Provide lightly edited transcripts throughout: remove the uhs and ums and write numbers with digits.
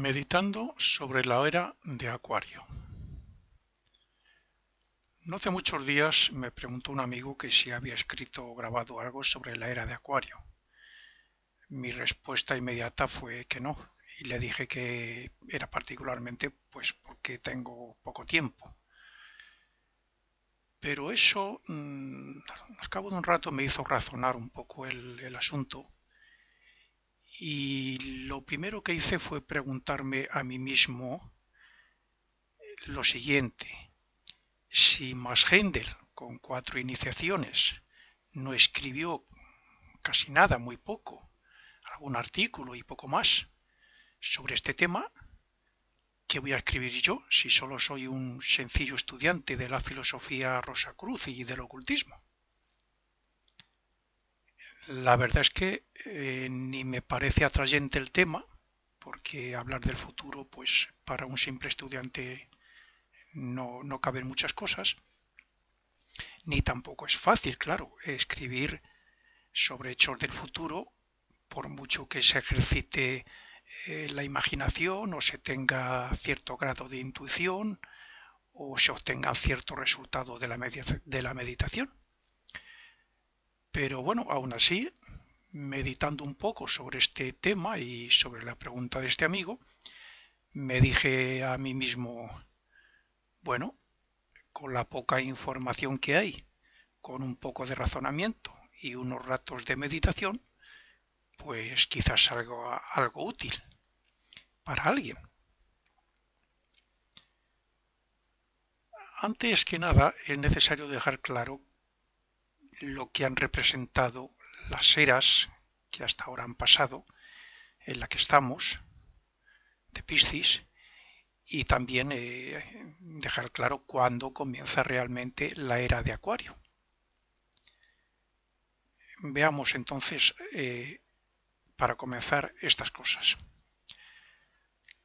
Meditando sobre la era de Acuario. No hace muchos días me preguntó un amigo que si había escrito o grabado algo sobre la era de Acuario. Mi respuesta inmediata fue que no, y le dije que era particularmente pues porque tengo poco tiempo. Pero eso, al cabo de un rato, me hizo razonar un poco el asunto. Y lo primero que hice fue preguntarme a mí mismo lo siguiente: si Maschendel, con 4 iniciaciones, no escribió casi nada, muy poco, algún artículo y poco más sobre este tema, ¿qué voy a escribir yo si solo soy un sencillo estudiante de la filosofía rosacruz y del ocultismo? La verdad es que ni me parece atrayente el tema, porque hablar del futuro, pues para un simple estudiante no caben muchas cosas, ni tampoco es fácil, claro, escribir sobre hechos del futuro, por mucho que se ejercite la imaginación o se tenga cierto grado de intuición o se obtengan ciertos resultados de la meditación. Pero bueno, aún así, meditando un poco sobre este tema y sobre la pregunta de este amigo, me dije a mí mismo, bueno, con la poca información que hay, con un poco de razonamiento y unos ratos de meditación, pues quizás algo útil para alguien. Antes que nada, es necesario dejar claro lo que han representado las eras que hasta ahora han pasado, en la que estamos, de Piscis, y también dejar claro cuándo comienza realmente la era de Acuario. Veamos entonces, para comenzar, estas cosas.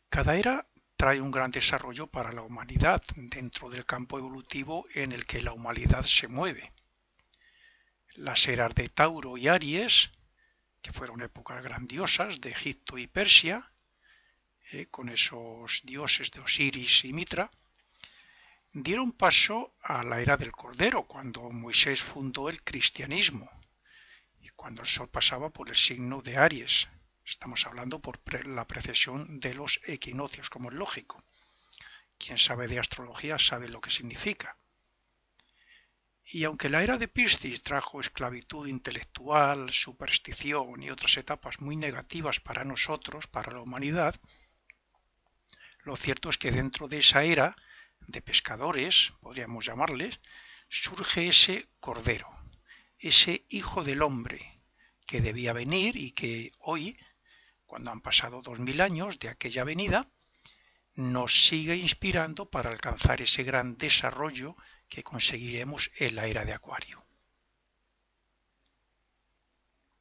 Cada era trae un gran desarrollo para la humanidad dentro del campo evolutivo en el que la humanidad se mueve. Las eras de Tauro y Aries, que fueron épocas grandiosas de Egipto y Persia, con esos dioses de Osiris y Mitra, dieron paso a la era del Cordero, cuando Moisés fundó el cristianismo y cuando el sol pasaba por el signo de Aries. Estamos hablando por la precesión de los equinoccios, como es lógico. Quien sabe de astrología sabe lo que significa. Y aunque la era de Piscis trajo esclavitud intelectual, superstición y otras etapas muy negativas para nosotros, para la humanidad, lo cierto es que dentro de esa era de pescadores, podríamos llamarles, surge ese Cordero, ese Hijo del Hombre, que debía venir y que hoy, cuando han pasado 2000 años de aquella venida, nos sigue inspirando para alcanzar ese gran desarrollo que conseguiremos en la era de Acuario.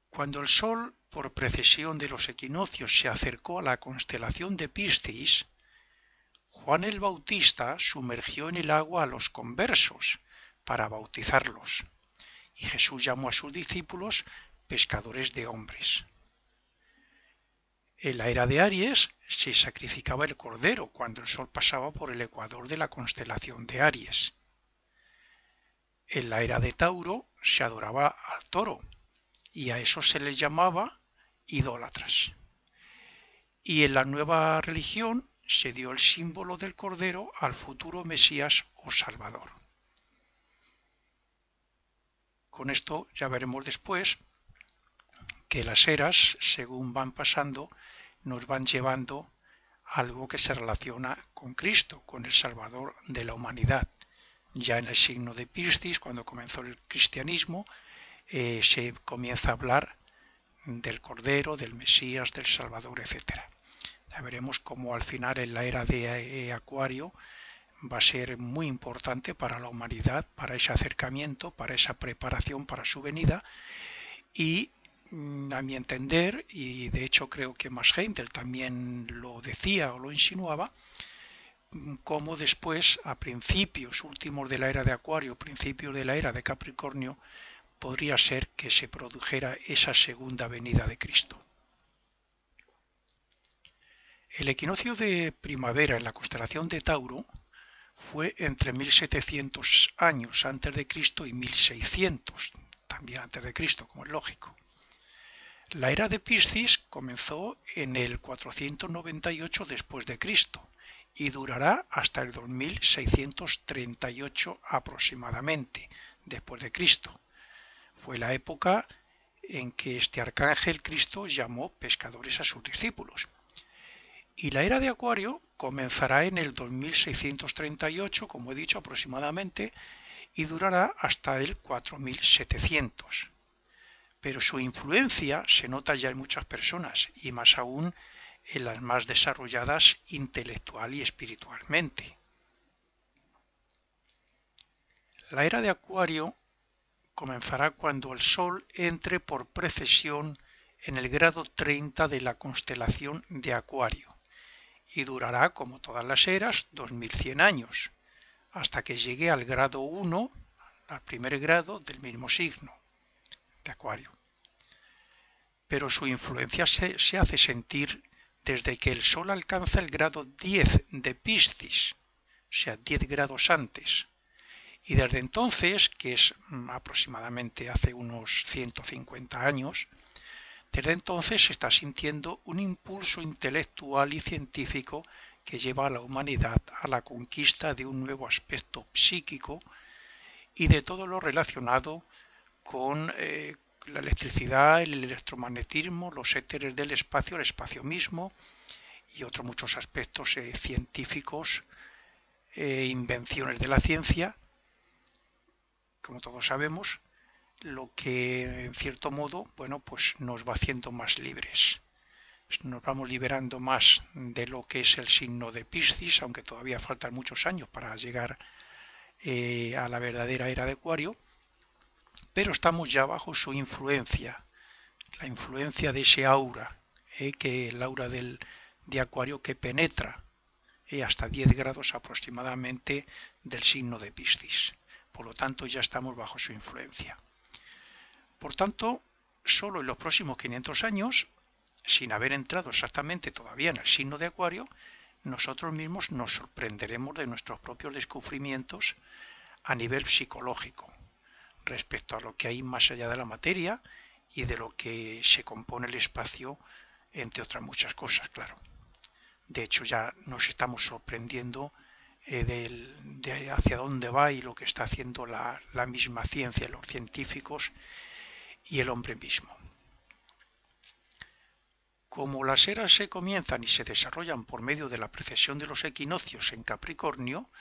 Cuando el Sol, por precesión de los equinoccios, se acercó a la constelación de Piscis, Juan el Bautista sumergió en el agua a los conversos para bautizarlos, y Jesús llamó a sus discípulos pescadores de hombres. En la era de Aries se sacrificaba el cordero cuando el sol pasaba por el ecuador de la constelación de Aries. En la era de Tauro se adoraba al toro y a eso se les llamaba idólatras. Y en la nueva religión se dio el símbolo del cordero al futuro Mesías o Salvador. Con esto ya veremos después que las eras, según van pasando, nos van llevando a algo que se relaciona con Cristo, con el Salvador de la humanidad. Ya en el signo de Piscis, cuando comenzó el cristianismo, se comienza a hablar del Cordero, del Mesías, del Salvador, etc. Ya veremos cómo al final en la era de Acuario va a ser muy importante para la humanidad, para ese acercamiento, para esa preparación para su venida y a mi entender, y de hecho creo que Maschendel también lo decía o lo insinuaba, como después, a principios últimos de la era de Acuario, principios de la era de Capricornio, podría ser que se produjera esa segunda venida de Cristo. El equinoccio de primavera en la constelación de Tauro fue entre 1700 años antes de Cristo y 1600, también antes de Cristo, como es lógico. La era de Piscis comenzó en el 498 después de Cristo y durará hasta el 2638 aproximadamente después de Cristo. Fue la época en que este arcángel Cristo llamó pescadores a sus discípulos. Y la era de Acuario comenzará en el 2638, como he dicho aproximadamente, y durará hasta el 4700. Pero su influencia se nota ya en muchas personas y más aún en las más desarrolladas intelectual y espiritualmente. La era de Acuario comenzará cuando el Sol entre por precesión en el grado 30 de la constelación de Acuario y durará, como todas las eras, 2100 años, hasta que llegue al grado 1, al primer grado del mismo signo de Acuario. Pero su influencia se hace sentir desde que el Sol alcanza el grado 10 de Piscis, o sea, 10 grados antes. Y desde entonces, que es aproximadamente hace unos 150 años, desde entonces se está sintiendo un impulso intelectual y científico que lleva a la humanidad a la conquista de un nuevo aspecto psíquico y de todo lo relacionado con la electricidad, el electromagnetismo, los éteres del espacio, el espacio mismo y otros muchos aspectos científicos, invenciones de la ciencia, como todos sabemos, lo que en cierto modo, bueno, pues nos va haciendo más libres. Nos vamos liberando más de lo que es el signo de Piscis, aunque todavía faltan muchos años para llegar a la verdadera era de Acuario, pero estamos ya bajo su influencia, la influencia de ese aura, que el aura de Acuario que penetra hasta 10 grados aproximadamente del signo de Piscis. Por lo tanto, ya estamos bajo su influencia. Por tanto, solo en los próximos 500 años, sin haber entrado exactamente todavía en el signo de Acuario, nosotros mismos nos sorprenderemos de nuestros propios descubrimientos a nivel psicológico, respecto a lo que hay más allá de la materia y de lo que se compone el espacio, entre otras muchas cosas, claro. De hecho, ya nos estamos sorprendiendo de hacia dónde va y lo que está haciendo la misma ciencia, los científicos y el hombre mismo. Como las eras se comienzan y se desarrollan por medio de la precesión de los equinoccios en Capricornio,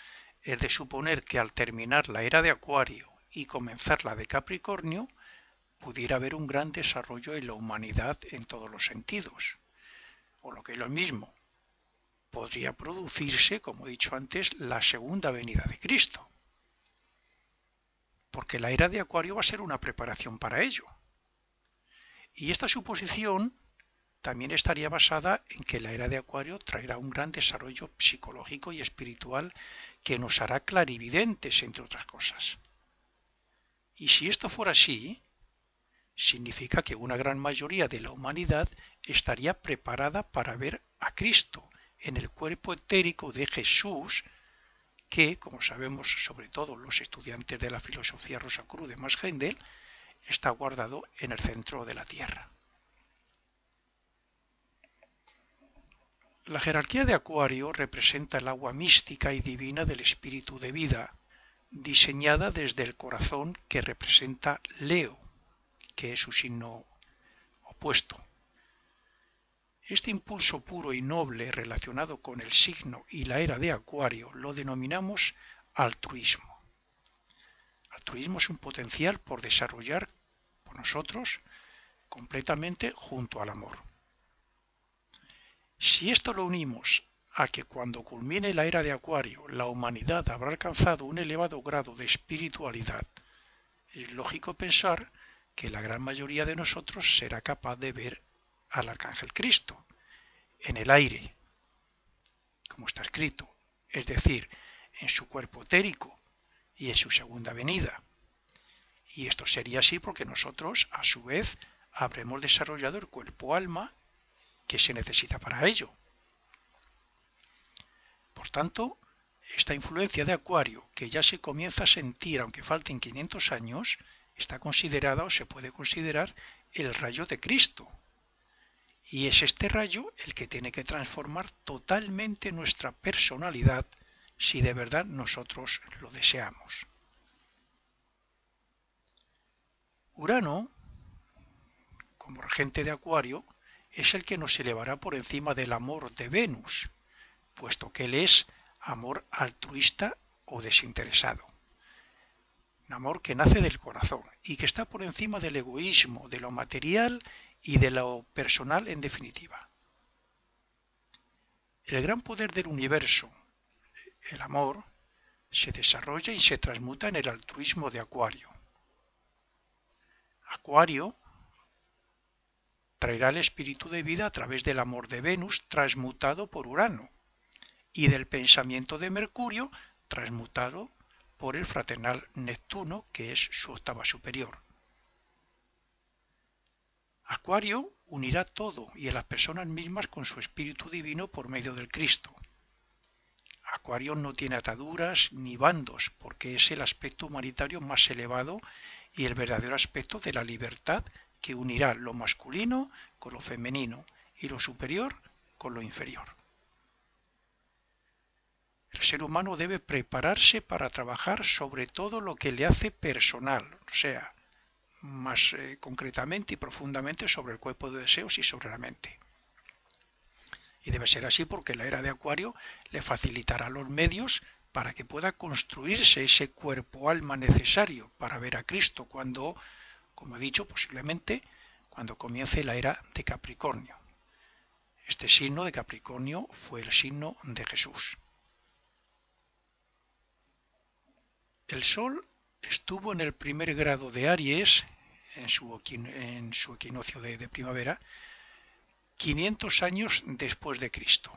es de suponer que al terminar la era de Acuario y comenzar la de Capricornio, pudiera haber un gran desarrollo en la humanidad en todos los sentidos. O lo que es lo mismo, podría producirse, como he dicho antes, la segunda venida de Cristo. Porque la era de Acuario va a ser una preparación para ello. Y esta suposición también estaría basada en que la era de Acuario traerá un gran desarrollo psicológico y espiritual que nos hará clarividentes, entre otras cosas. Y si esto fuera así, significa que una gran mayoría de la humanidad estaría preparada para ver a Cristo en el cuerpo etérico de Jesús, que, como sabemos, sobre todo los estudiantes de la filosofía Rosacruz de Max Heindel, está guardado en el centro de la Tierra. La jerarquía de Acuario representa el agua mística y divina del espíritu de vida, diseñada desde el corazón que representa Leo, que es su signo opuesto. Este impulso puro y noble relacionado con el signo y la era de Acuario lo denominamos altruismo. Altruismo es un potencial por desarrollar por nosotros completamente junto al amor. Si esto lo unimos a que cuando culmine la era de Acuario la humanidad habrá alcanzado un elevado grado de espiritualidad, es lógico pensar que la gran mayoría de nosotros será capaz de ver al Arcángel Cristo en el aire, como está escrito, es decir, en su cuerpo etérico y en su segunda venida. Y esto sería así porque nosotros, a su vez, habremos desarrollado el cuerpo-alma que se necesita para ello. Por tanto, esta influencia de Acuario, que ya se comienza a sentir aunque falten 500 años, está considerada o se puede considerar el rayo de Cristo. Y es este rayo el que tiene que transformar totalmente nuestra personalidad si de verdad nosotros lo deseamos. Urano, como regente de Acuario, es el que nos elevará por encima del amor de Venus, puesto que él es amor altruista o desinteresado. Un amor que nace del corazón y que está por encima del egoísmo, de lo material y de lo personal en definitiva. El gran poder del universo, el amor, se desarrolla y se transmuta en el altruismo de Acuario. Acuario traerá el espíritu de vida a través del amor de Venus transmutado por Urano y del pensamiento de Mercurio transmutado por el fraternal Neptuno, que es su octava superior. Acuario unirá todo y a las personas mismas con su espíritu divino por medio del Cristo. Acuario no tiene ataduras ni bandos porque es el aspecto humanitario más elevado y el verdadero aspecto de la libertad que unirá lo masculino con lo femenino y lo superior con lo inferior. El ser humano debe prepararse para trabajar sobre todo lo que le hace personal, o sea, más concretamente y profundamente sobre el cuerpo de deseos y sobre la mente. Y debe ser así porque la era de Acuario le facilitará los medios para que pueda construirse ese cuerpo-alma necesario para ver a Cristo cuando, como he dicho, posiblemente cuando comience la era de Capricornio. Este signo de Capricornio fue el signo de Jesús. El Sol estuvo en el primer grado de Aries, en su equinoccio de primavera, 500 años después de Cristo,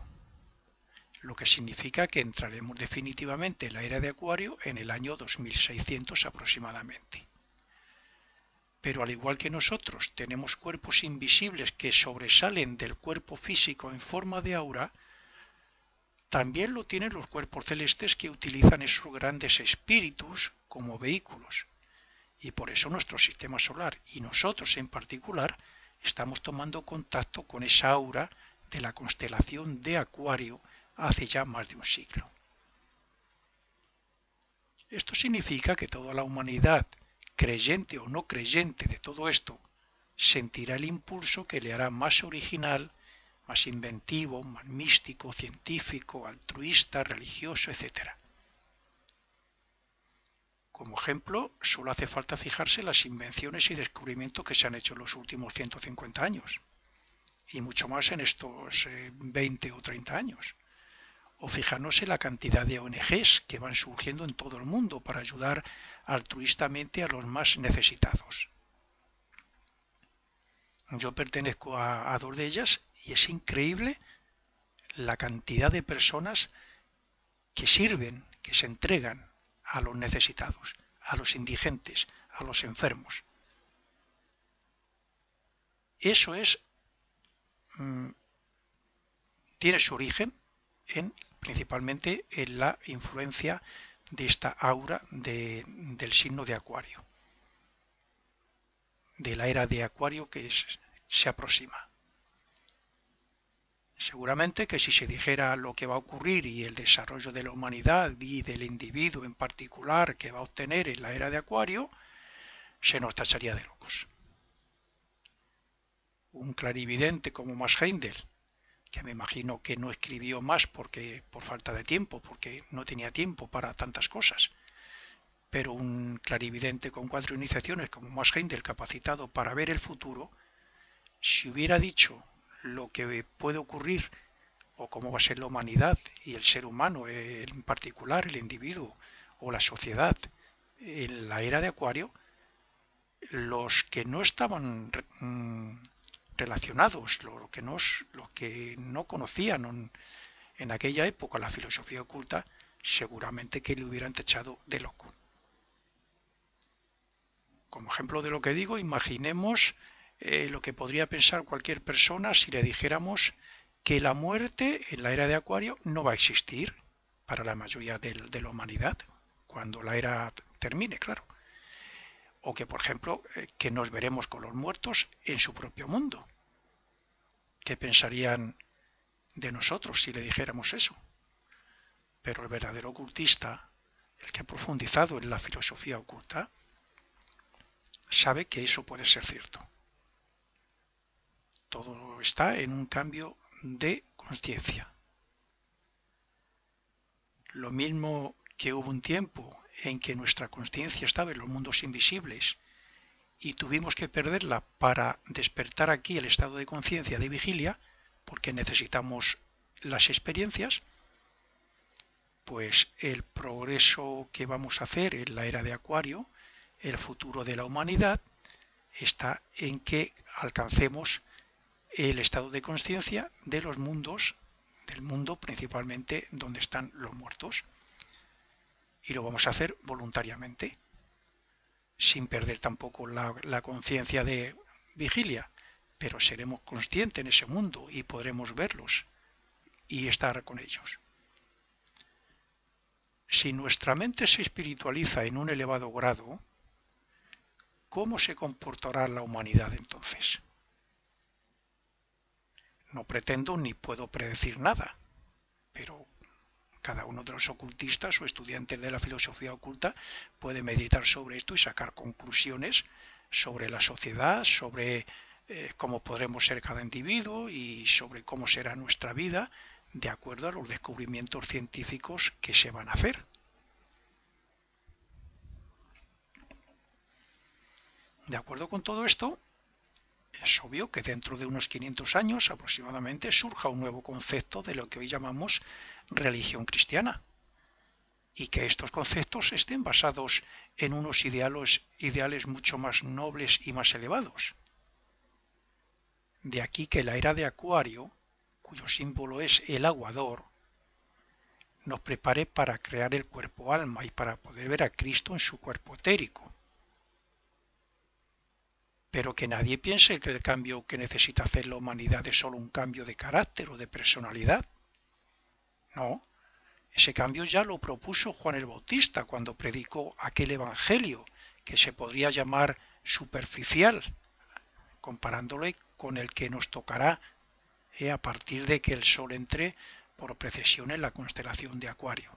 lo que significa que entraremos definitivamente en la era de Acuario en el año 2600 aproximadamente. Pero al igual que nosotros tenemos cuerpos invisibles que sobresalen del cuerpo físico en forma de aura, también lo tienen los cuerpos celestes que utilizan esos grandes espíritus como vehículos. Y por eso nuestro sistema solar y nosotros en particular estamos tomando contacto con esa aura de la constelación de Acuario hace ya más de un siglo. Esto significa que toda la humanidad, creyente o no creyente de todo esto, sentirá el impulso que le hará más original, más inventivo, más místico, científico, altruista, religioso, etc. Como ejemplo, solo hace falta fijarse en las invenciones y descubrimientos que se han hecho en los últimos 150 años, y mucho más en estos 20 o 30 años. O fijarnos en la cantidad de ONGs que van surgiendo en todo el mundo para ayudar altruistamente a los más necesitados. Yo pertenezco a dos de ellas y es increíble la cantidad de personas que sirven, que se entregan a los necesitados, a los indigentes, a los enfermos. Eso tiene su origen principalmente en la influencia de esta aura del signo de Acuario, de la era de Acuario que se aproxima. Seguramente que si se dijera lo que va a ocurrir y el desarrollo de la humanidad y del individuo en particular que va a obtener en la era de Acuario, se nos tacharía de locos. Un clarividente como Max Heindel, que me imagino que no escribió más por falta de tiempo, porque no tenía tiempo para tantas cosas, pero un clarividente con 4 iniciaciones como Max Heindel, capacitado para ver el futuro, si hubiera dicho lo que puede ocurrir o cómo va a ser la humanidad y el ser humano en particular, el individuo o la sociedad en la era de Acuario, los que no estaban relacionados, los que no conocían en aquella época la filosofía oculta, seguramente que le hubieran tachado de loco. Como ejemplo de lo que digo, imaginemos lo que podría pensar cualquier persona si le dijéramos que la muerte en la era de Acuario no va a existir, para la mayoría de la humanidad, cuando la era termine, claro. O que, por ejemplo, que nos veremos con los muertos en su propio mundo. ¿Qué pensarían de nosotros si le dijéramos eso? Pero el verdadero ocultista, el que ha profundizado en la filosofía oculta, sabe que eso puede ser cierto. Todo está en un cambio de conciencia. Lo mismo que hubo un tiempo en que nuestra conciencia estaba en los mundos invisibles y tuvimos que perderla para despertar aquí el estado de conciencia de vigilia, porque necesitamos las experiencias, pues el progreso que vamos a hacer en la era de Acuario, el futuro de la humanidad, está en que alcancemos el estado de conciencia de los mundos, del mundo principalmente donde están los muertos. Y lo vamos a hacer voluntariamente, sin perder tampoco la conciencia de vigilia, pero seremos conscientes en ese mundo y podremos verlos y estar con ellos. Si nuestra mente se espiritualiza en un elevado grado, ¿cómo se comportará la humanidad entonces? No pretendo ni puedo predecir nada, pero cada uno de los ocultistas o estudiantes de la filosofía oculta puede meditar sobre esto y sacar conclusiones sobre la sociedad, sobre cómo podremos ser cada individuo y sobre cómo será nuestra vida de acuerdo a los descubrimientos científicos que se van a hacer. De acuerdo con todo esto, es obvio que dentro de unos 500 años aproximadamente surja un nuevo concepto de lo que hoy llamamos religión cristiana y que estos conceptos estén basados en unos ideales mucho más nobles y más elevados. De aquí que la era de Acuario, cuyo símbolo es el aguador, nos prepare para crear el cuerpo alma y para poder ver a Cristo en su cuerpo etérico. Pero que nadie piense que el cambio que necesita hacer la humanidad es solo un cambio de carácter o de personalidad. No, ese cambio ya lo propuso Juan el Bautista cuando predicó aquel evangelio que se podría llamar superficial, comparándolo con el que nos tocará a partir de que el Sol entre por precesión en la constelación de Acuario.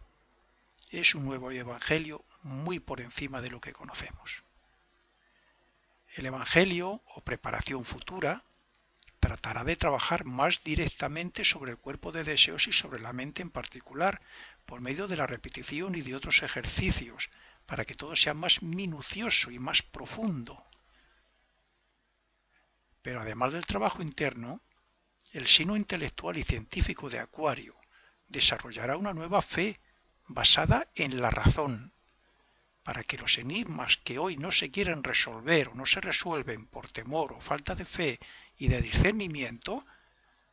Es un nuevo evangelio muy por encima de lo que conocemos. El Evangelio, o preparación futura, tratará de trabajar más directamente sobre el cuerpo de deseos y sobre la mente en particular, por medio de la repetición y de otros ejercicios, para que todo sea más minucioso y más profundo. Pero además del trabajo interno, el sino intelectual y científico de Acuario desarrollará una nueva fe basada en la razón, para que los enigmas que hoy no se quieren resolver o no se resuelven por temor o falta de fe y de discernimiento,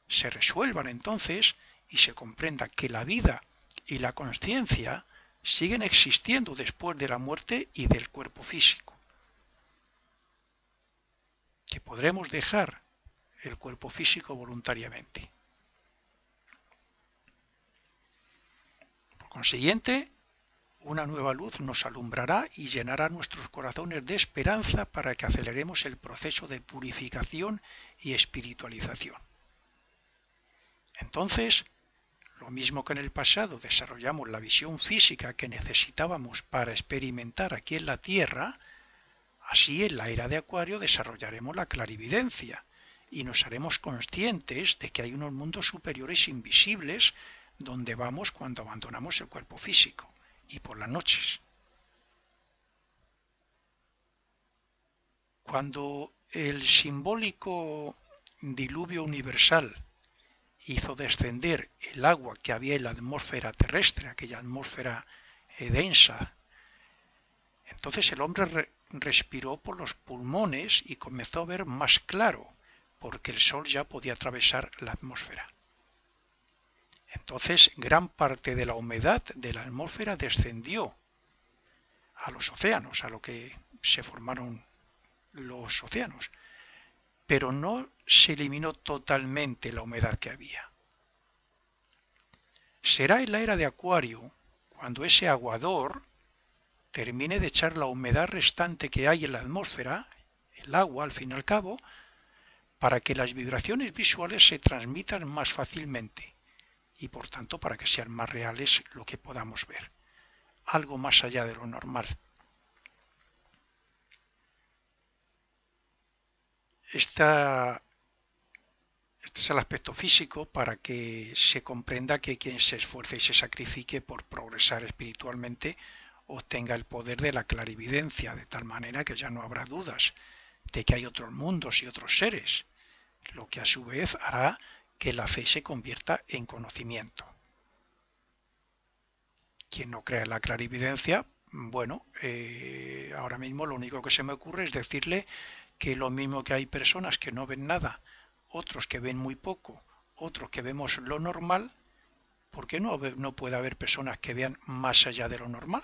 se resuelvan entonces y se comprenda que la vida y la conciencia siguen existiendo después de la muerte y del cuerpo físico. Que podremos dejar el cuerpo físico voluntariamente. Por consiguiente, una nueva luz nos alumbrará y llenará nuestros corazones de esperanza para que aceleremos el proceso de purificación y espiritualización. Entonces, lo mismo que en el pasado desarrollamos la visión física que necesitábamos para experimentar aquí en la Tierra, así en la era de Acuario desarrollaremos la clarividencia y nos haremos conscientes de que hay unos mundos superiores invisibles donde vamos cuando abandonamos el cuerpo físico y por las noches. Cuando el simbólico diluvio universal hizo descender el agua que había en la atmósfera terrestre, aquella atmósfera densa, entonces el hombre respiró por los pulmones y comenzó a ver más claro, porque el sol ya podía atravesar la atmósfera. Entonces gran parte de la humedad de la atmósfera descendió a los océanos, a lo que se formaron los océanos, pero no se eliminó totalmente la humedad que había. Será en la era de Acuario cuando ese aguador termine de echar la humedad restante que hay en la atmósfera, el agua al fin y al cabo, para que las vibraciones visuales se transmitan más fácilmente y por tanto para que sean más reales lo que podamos ver, algo más allá de lo normal. Este es el aspecto físico para que se comprenda que quien se esfuerce y se sacrifique por progresar espiritualmente obtenga el poder de la clarividencia, de tal manera que ya no habrá dudas de que hay otros mundos y otros seres, lo que a su vez hará que la fe se convierta en conocimiento. Quien no crea en la clarividencia, bueno, ahora mismo lo único que se me ocurre es decirle que lo mismo que hay personas que no ven nada, otros que ven muy poco, otros que vemos lo normal, ¿por qué no puede haber personas que vean más allá de lo normal?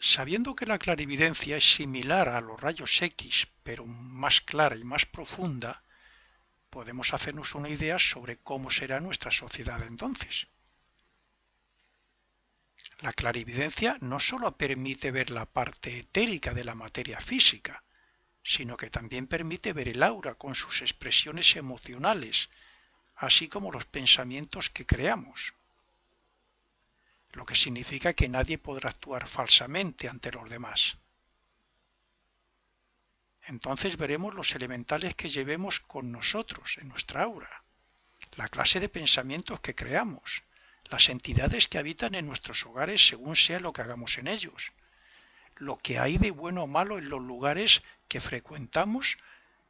Sabiendo que la clarividencia es similar a los rayos X, pero más clara y más profunda, podemos hacernos una idea sobre cómo será nuestra sociedad entonces. La clarividencia no solo permite ver la parte etérica de la materia física, sino que también permite ver el aura con sus expresiones emocionales, así como los pensamientos que creamos, lo que significa que nadie podrá actuar falsamente ante los demás. Entonces veremos los elementales que llevemos con nosotros en nuestra aura, la clase de pensamientos que creamos, las entidades que habitan en nuestros hogares según sea lo que hagamos en ellos, lo que hay de bueno o malo en los lugares que frecuentamos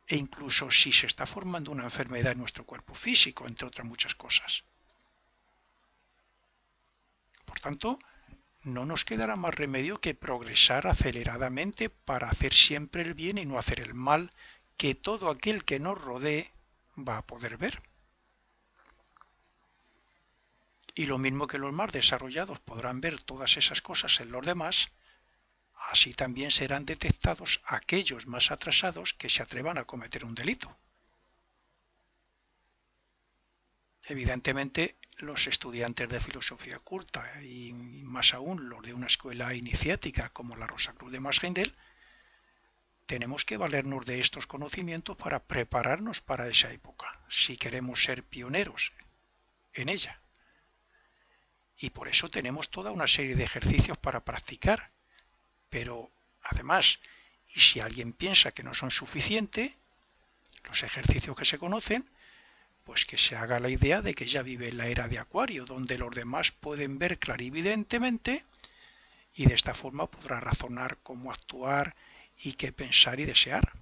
e incluso si se está formando una enfermedad en nuestro cuerpo físico, entre otras muchas cosas. Por tanto, no nos quedará más remedio que progresar aceleradamente para hacer siempre el bien y no hacer el mal que todo aquel que nos rodee va a poder ver. Y lo mismo que los más desarrollados podrán ver todas esas cosas en los demás, así también serán detectados aquellos más atrasados que se atrevan a cometer un delito. Evidentemente, los estudiantes de filosofía oculta y más aún los de una escuela iniciática como la Rosacruz de Masgendel, tenemos que valernos de estos conocimientos para prepararnos para esa época, si queremos ser pioneros en ella. Y por eso tenemos toda una serie de ejercicios para practicar. Pero, además, y si alguien piensa que no son suficientes, los ejercicios que se conocen, pues que se haga la idea de que ya vive en la era de Acuario, donde los demás pueden ver clarividentemente y de esta forma podrá razonar cómo actuar y qué pensar y desear.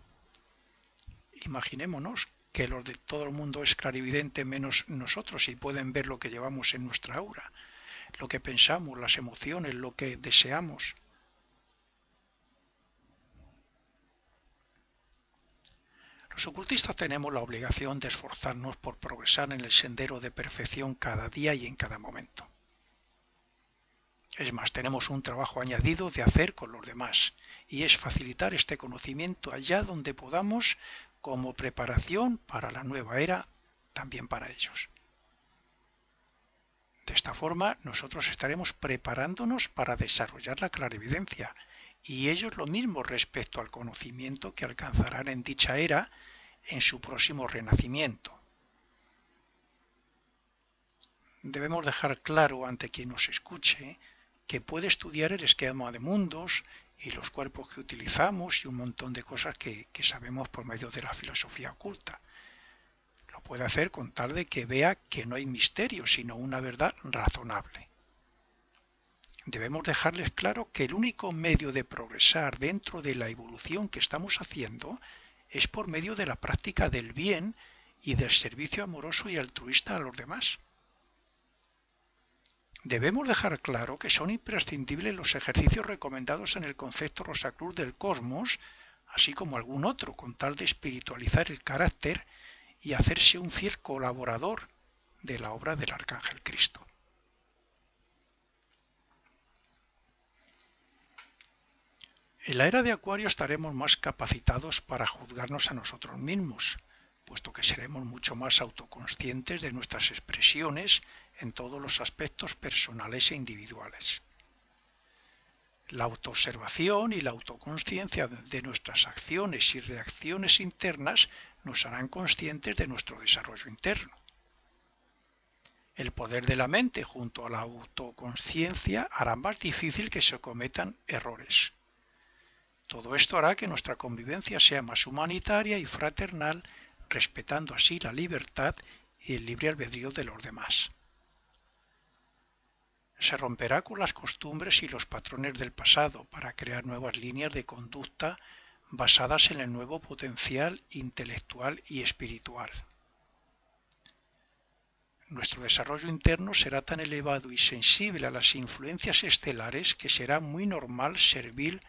Imaginémonos que los de todo el mundo es clarividente menos nosotros y pueden ver lo que llevamos en nuestra aura, lo que pensamos, las emociones, lo que deseamos. Los ocultistas tenemos la obligación de esforzarnos por progresar en el sendero de perfección cada día y en cada momento. Es más, tenemos un trabajo añadido de hacer con los demás, y es facilitar este conocimiento allá donde podamos como preparación para la nueva era, también para ellos. De esta forma, nosotros estaremos preparándonos para desarrollar la clarividencia, y ellos lo mismo respecto al conocimiento que alcanzarán en dicha era en su próximo renacimiento. Debemos dejar claro ante quien nos escuche que puede estudiar el esquema de mundos y los cuerpos que utilizamos y un montón de cosas que sabemos por medio de la filosofía oculta. Lo puede hacer con tal de que vea que no hay misterio, sino una verdad razonable. Debemos dejarles claro que el único medio de progresar dentro de la evolución que estamos haciendo es por medio de la práctica del bien y del servicio amoroso y altruista a los demás. Debemos dejar claro que son imprescindibles los ejercicios recomendados en el concepto Rosacruz del cosmos, así como algún otro, con tal de espiritualizar el carácter y hacerse un fiel colaborador de la obra del Arcángel Cristo. En la era de Acuario estaremos más capacitados para juzgarnos a nosotros mismos, puesto que seremos mucho más autoconscientes de nuestras expresiones en todos los aspectos personales e individuales. La autoobservación y la autoconsciencia de nuestras acciones y reacciones internas nos harán conscientes de nuestro desarrollo interno. El poder de la mente junto a la autoconsciencia hará más difícil que se cometan errores. Todo esto hará que nuestra convivencia sea más humanitaria y fraternal, respetando así la libertad y el libre albedrío de los demás. Se romperá con las costumbres y los patrones del pasado para crear nuevas líneas de conducta basadas en el nuevo potencial intelectual y espiritual. Nuestro desarrollo interno será tan elevado y sensible a las influencias estelares que será muy normal servir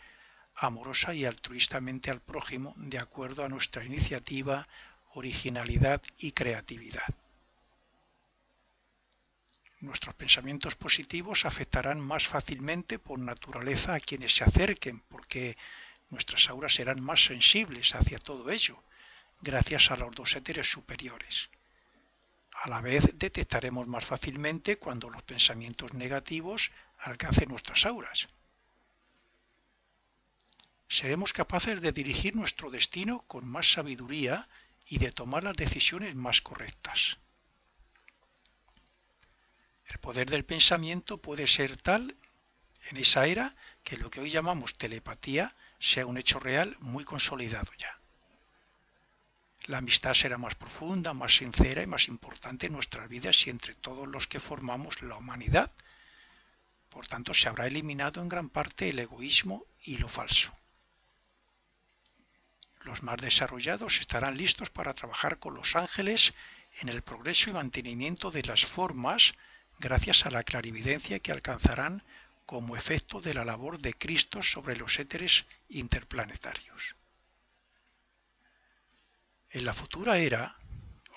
amorosa y altruistamente al prójimo de acuerdo a nuestra iniciativa, originalidad y creatividad. Nuestros pensamientos positivos afectarán más fácilmente por naturaleza a quienes se acerquen, porque nuestras auras serán más sensibles hacia todo ello, gracias a los dos éteres superiores. A la vez detectaremos más fácilmente cuando los pensamientos negativos alcancen nuestras auras. Seremos capaces de dirigir nuestro destino con más sabiduría y de tomar las decisiones más correctas. El poder del pensamiento puede ser tal en esa era que lo que hoy llamamos telepatía sea un hecho real muy consolidado ya. La amistad será más profunda, más sincera y más importante en nuestras vidas y entre todos los que formamos la humanidad. Por tanto, se habrá eliminado en gran parte el egoísmo y lo falso. Los más desarrollados estarán listos para trabajar con los ángeles en el progreso y mantenimiento de las formas gracias a la clarividencia que alcanzarán como efecto de la labor de Cristo sobre los éteres interplanetarios. En la futura era,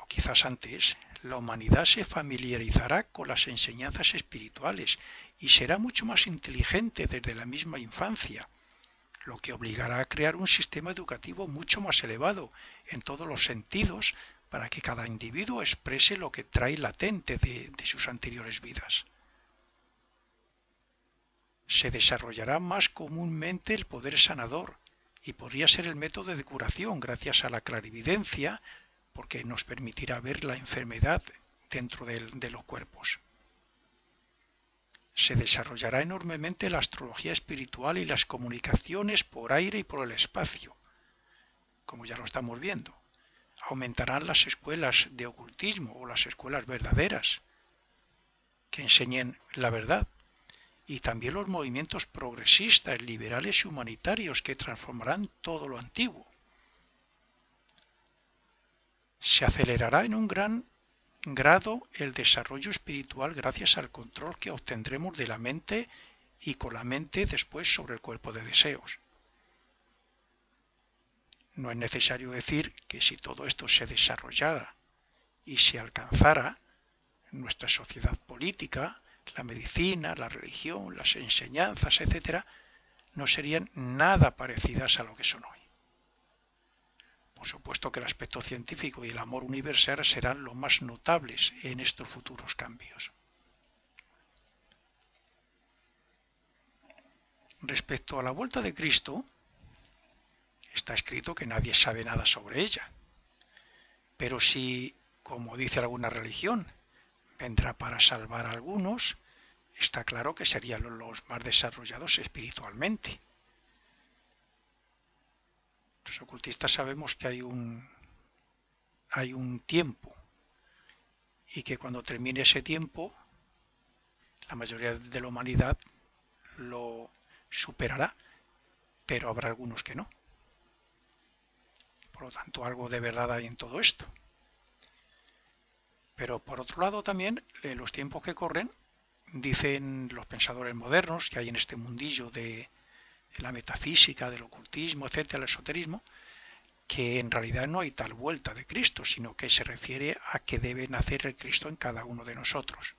o quizás antes, la humanidad se familiarizará con las enseñanzas espirituales y será mucho más inteligente desde la misma infancia, lo que obligará a crear un sistema educativo mucho más elevado en todos los sentidos para que cada individuo exprese lo que trae latente de sus anteriores vidas. Se desarrollará más comúnmente el poder sanador y podría ser el método de curación gracias a la clarividencia, porque nos permitirá ver la enfermedad dentro de los cuerpos. Se desarrollará enormemente la astrología espiritual y las comunicaciones por aire y por el espacio, como ya lo estamos viendo. Aumentarán las escuelas de ocultismo o las escuelas verdaderas que enseñen la verdad y también los movimientos progresistas, liberales y humanitarios que transformarán todo lo antiguo. Se acelerará en un gran grado el desarrollo espiritual gracias al control que obtendremos de la mente y con la mente después sobre el cuerpo de deseos. No es necesario decir que si todo esto se desarrollara y se alcanzara, nuestra sociedad política, la medicina, la religión, las enseñanzas, etc., no serían nada parecidas a lo que son hoy. Por supuesto que el aspecto científico y el amor universal serán lo más notables en estos futuros cambios. Respecto a la vuelta de Cristo, está escrito que nadie sabe nada sobre ella. Pero si, como dice alguna religión, vendrá para salvar a algunos, está claro que serían los más desarrollados espiritualmente. Los ocultistas sabemos que hay un tiempo y que cuando termine ese tiempo, la mayoría de la humanidad lo superará, pero habrá algunos que no. Por lo tanto, algo de verdad hay en todo esto. Pero por otro lado también, en los tiempos que corren, dicen los pensadores modernos que hay en este mundillo de la metafísica, del ocultismo, etcétera, el esoterismo, que en realidad no hay tal vuelta de Cristo, sino que se refiere a que debe nacer el Cristo en cada uno de nosotros.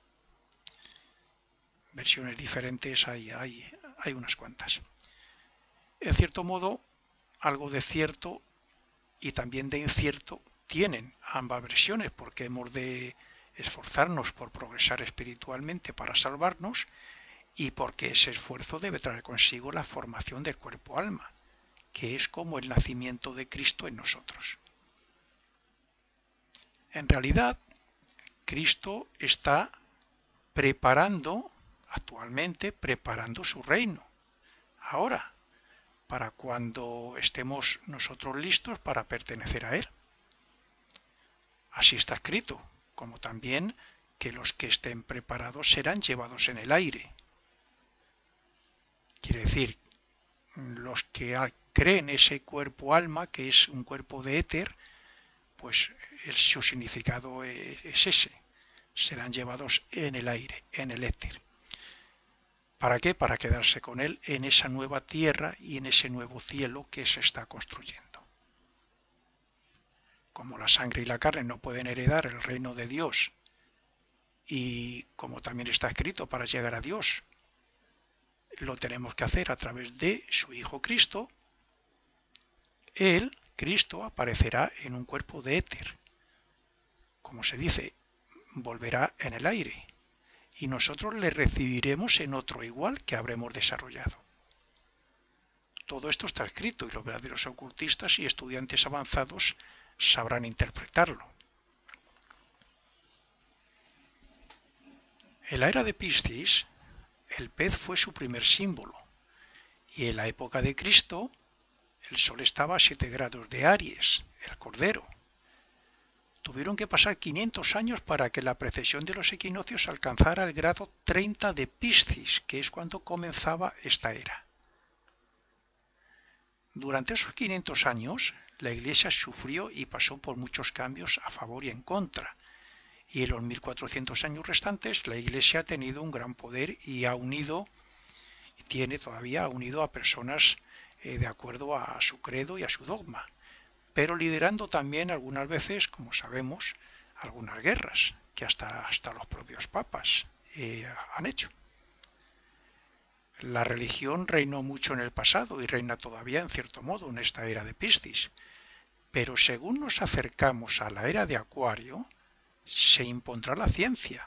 Versiones diferentes hay unas cuantas. En cierto modo, algo de cierto y también de incierto tienen ambas versiones porque hemos de esforzarnos por progresar espiritualmente para salvarnos y porque ese esfuerzo debe traer consigo la formación del cuerpo-alma, que es como el nacimiento de Cristo en nosotros. En realidad, Cristo está actualmente preparando su reino, ahora, para cuando estemos nosotros listos para pertenecer a Él. Así está escrito, como también que los que estén preparados serán llevados en el aire. Quiere decir, los que creen ese cuerpo-alma, que es un cuerpo de éter, pues su significado es ese. Serán llevados en el aire, en el éter. ¿Para qué? Para quedarse con Él en esa nueva tierra y en ese nuevo cielo que se está construyendo. Como la sangre y la carne no pueden heredar el reino de Dios, y como también está escrito, para llegar a Dios lo tenemos que hacer a través de su Hijo Cristo, Él, Cristo, aparecerá en un cuerpo de éter. Como se dice, volverá en el aire, y nosotros le recibiremos en otro igual que habremos desarrollado. Todo esto está escrito y los verdaderos ocultistas y estudiantes avanzados sabrán interpretarlo. En la era de Piscis, el pez fue su primer símbolo, y en la época de Cristo, el sol estaba a 7 grados de Aries, el Cordero. Tuvieron que pasar 500 años para que la precesión de los equinoccios alcanzara el grado 30 de Piscis, que es cuando comenzaba esta era. Durante esos 500 años, la Iglesia sufrió y pasó por muchos cambios a favor y en contra. Y en los 1400 años restantes, la Iglesia ha tenido un gran poder y tiene todavía unido a personas de acuerdo a su credo y a su dogma, pero liderando también algunas veces, como sabemos, algunas guerras que hasta los propios papas han hecho. La religión reinó mucho en el pasado y reina todavía en cierto modo en esta era de Piscis, pero según nos acercamos a la era de Acuario, se impondrá la ciencia.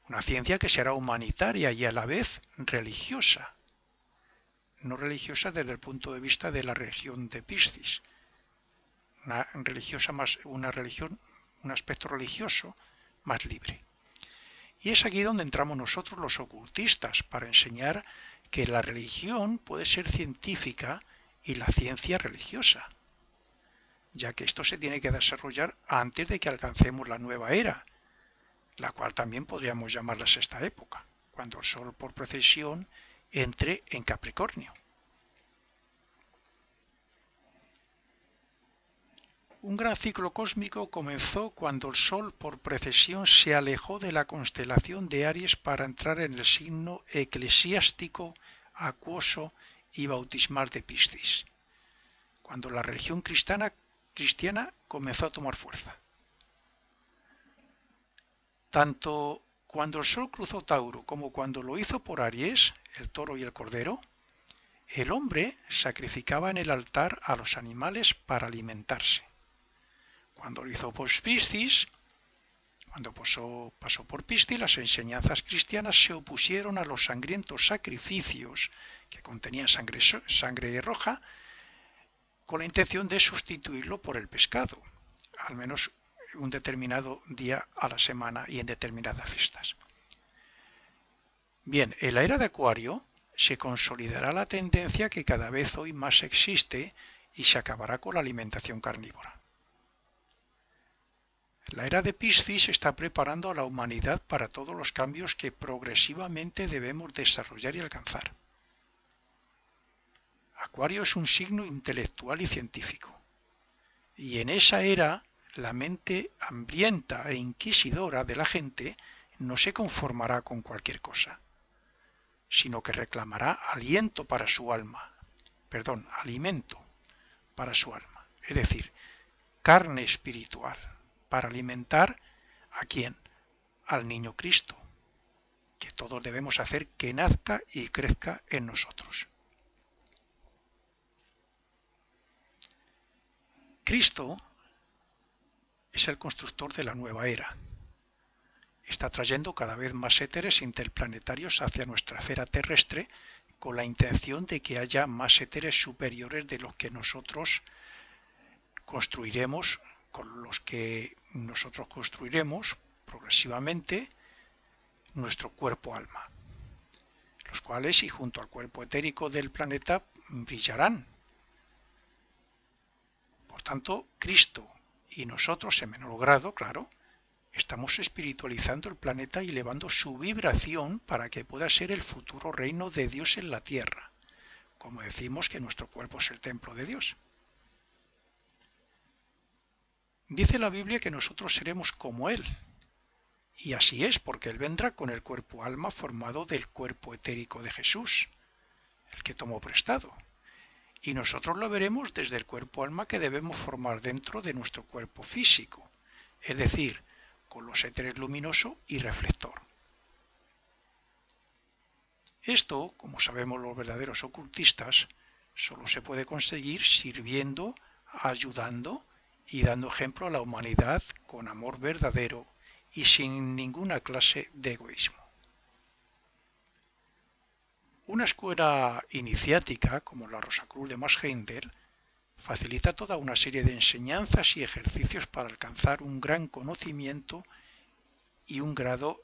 Una ciencia que será humanitaria y a la vez religiosa. No religiosa desde el punto de vista de la religión de Piscis. Un aspecto religioso más libre. Y es aquí donde entramos nosotros los ocultistas para enseñar que la religión puede ser científica y la ciencia religiosa, ya que esto se tiene que desarrollar antes de que alcancemos la nueva era, la cual también podríamos llamarla sexta época, cuando el Sol por precesión entre en Capricornio. Un gran ciclo cósmico comenzó cuando el Sol por precesión se alejó de la constelación de Aries para entrar en el signo eclesiástico, acuoso y bautismal de Piscis, cuando la religión cristiana comenzó a tomar fuerza. Tanto cuando el Sol cruzó Tauro como cuando lo hizo por Aries, el Toro y el Cordero, el hombre sacrificaba en el altar a los animales para alimentarse. Cuando lo hizo por Piscis, cuando pasó por Piscis, las enseñanzas cristianas se opusieron a los sangrientos sacrificios que contenían sangre roja, con la intención de sustituirlo por el pescado, al menos un determinado día a la semana y en determinadas fiestas. Bien, en la era de Acuario se consolidará la tendencia que cada vez hoy más existe y se acabará con la alimentación carnívora. La era de Piscis está preparando a la humanidad para todos los cambios que progresivamente debemos desarrollar y alcanzar. Acuario es un signo intelectual y científico, y en esa era la mente hambrienta e inquisidora de la gente no se conformará con cualquier cosa, sino que reclamará alimento para su alma, es decir, carne espiritual, para alimentar ¿a quién? Al niño Cristo, que todos debemos hacer que nazca y crezca en nosotros. Cristo es el constructor de la nueva era. Está trayendo cada vez más éteres interplanetarios hacia nuestra esfera terrestre con la intención de que haya más éteres superiores de los que nosotros construiremos, con los que nosotros construiremos progresivamente nuestro cuerpo-alma, los cuales y junto al cuerpo etérico del planeta brillarán. Por tanto, Cristo y nosotros en menor grado, claro, estamos espiritualizando el planeta y elevando su vibración para que pueda ser el futuro reino de Dios en la tierra, como decimos que nuestro cuerpo es el templo de Dios. Dice la Biblia que nosotros seremos como Él, y así es, porque Él vendrá con el cuerpo-alma formado del cuerpo etérico de Jesús, el que tomó prestado, y nosotros lo veremos desde el cuerpo-alma que debemos formar dentro de nuestro cuerpo físico, es decir, con los éteres luminoso y reflector. Esto, como sabemos los verdaderos ocultistas, solo se puede conseguir sirviendo, ayudando y dando ejemplo a la humanidad con amor verdadero y sin ninguna clase de egoísmo. Una escuela iniciática como la Rosacruz de Max Heindel facilita toda una serie de enseñanzas y ejercicios para alcanzar un gran conocimiento y un grado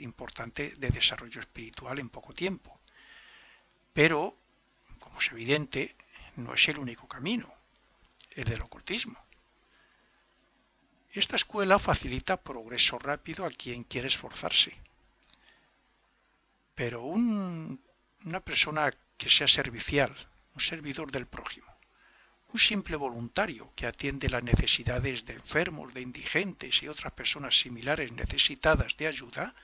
importante de desarrollo espiritual en poco tiempo. Pero, como es evidente, no es el único camino, el del ocultismo. Esta escuela facilita progreso rápido a quien quiere esforzarse. Pero una persona que sea servicial, un servidor del prójimo, un simple voluntario que atiende las necesidades de enfermos, de indigentes y otras personas similares necesitadas de ayuda,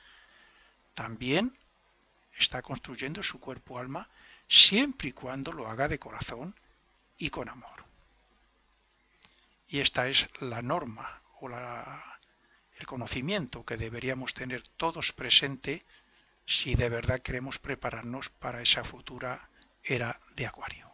también está construyendo su cuerpo-alma siempre y cuando lo haga de corazón y con amor. Y esta es la norma o el conocimiento que deberíamos tener todos presente si de verdad queremos prepararnos para esa futura era de Acuario.